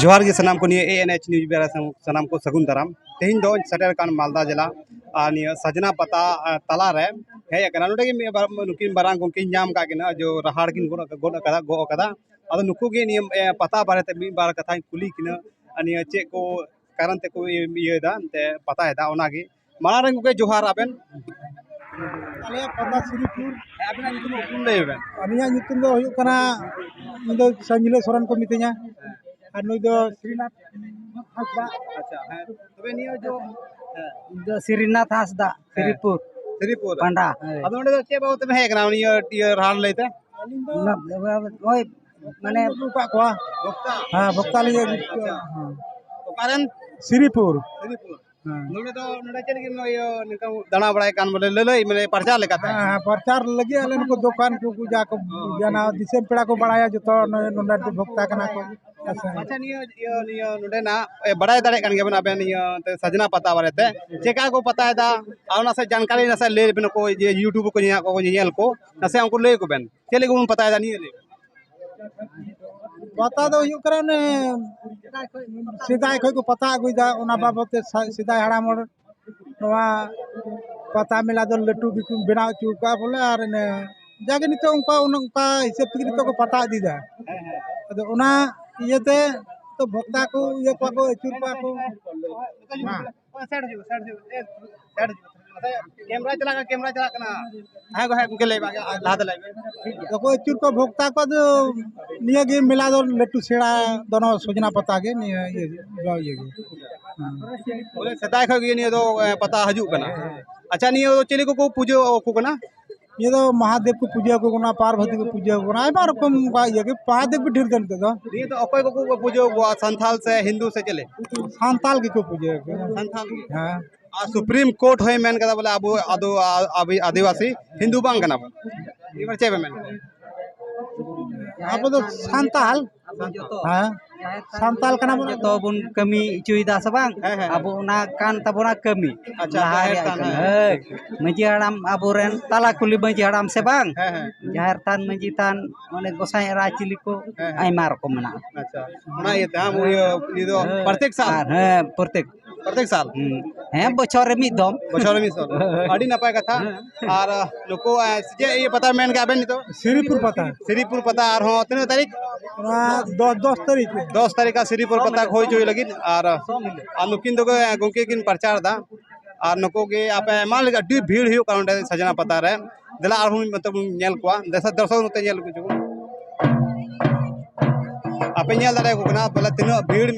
जोहार गे सनाम को निये ANH न्यूज बेरा सनाम को सगुन दाराम तेहिं दो सटेर कान मालदा जिला निये सजना पता तला रे हे कना नोडे गे नुकिन बारांग गोंकिन नाम का किना जो रहाड़ किन गो कदा अदो नुकु गे निये पता बारे ते मी बार कथा कुली किना निये चे को कारण ते को इये दा ते पता है दा ओना गे मारा रंग के जोहार आबेन आले पता श्रीपुर आबेन नितुम उकुम ले बेन अनिया नितुम दो हुयु कना इदो संजिले सोरन को मिते냐 और नुई दो श्रीनाथ हासदा। अच्छा है तबे निये जो दो श्रीनाथ हासदा श्रीपुर श्रीपुर पांडा अब नोडे चे बाबू तबे हे कना निये रहाड़ लेते ओय माने बुका को भक्ता हां भक्ता लिए तो कारण श्रीपुर श्रीपुर नोडे तो नोडे चे लगी यो निका दाना बड़ाय कान बोले ले माने प्रचार लेकाते हां प्रचार लगे आले को दुकान को पूजा को जाना दिसम पेड़ा को बड़ाया जो नोडे भक्ता कना को अच्छा नियो नोडे ना बड़ाय दाड़े कान गेबन आबेन नियो ते सजना पता बारेते चेका को पता है दा आउना से जानकारी ना से ले बेन को जे यूट्यूब को न्या को नेल को ना से उनको ले को बेन चले को पता है दा नियो ले पता दो हुयु करे ने सिदाय खय को पता अगुदा ओना बाबते सिदाय हड़ा मोड़ नवा पता मिला दो लट्टू बिकु बनाव चुका बोले और ने जागे नितो उनका हिसाब तक नितो को पता दी दा तो ओना इयते तो भक्ता को ये को अचुर को हां सेट जो कैमरा चला कना हां गो है ले बागे लाद लाइबे तो को अचुर को भक्ता को जो निया गे मिला दो लट्टू सेड़ा दोनों सजना पता के निया ये बोले सताय खय गे नियो तो पता हजू कना अच्छा नियो चेली को पूजो को कना ये तो महादेव को पूजा को कोना पार्वती को पूजा को कोना आइबा रकम का ये के महादेव भी ढेर दिन तो ये तो अकोय को पूजो संथाल से हिंदू से चले संताल की को पूजा संथाल की हां सुप्रीम कोर्ट होय मेन कदा बोले अबो आदो आदिवासी हिंदू बांग कना इबर चेबे मेन अब तो संताल हां संताल कना बोले तो बुन कमी चुईदा से बांग अबो ना कान तबोना कमी अच्छा मंजी हड़ाम अबो रेन ताला कुली मंजी हड़ाम से बांग जहर तान मंजी तान माने गोसाई राचिली को आइमा रकम मना अच्छा ना ये ता ये तो प्रत्येक साल हां प्रत्येक साल हैं बछर मी दम बछर मी साल अडी नपाय कथा और नको जे ये पता मेन का बेन तो श्रीपुर पता और हो तीन तारीख 10 तारीख का श्रीपुर पता होय जोय लगी और नुकिन दो गोंके किन प्रचार दा और नको के आपे मान लगे अडी भीड़ हियो कारण सजना पता रे दला और मतलब नेल को दर्शक नते नेल को आपे नेल दाड़े को ना बोला तीन भीड़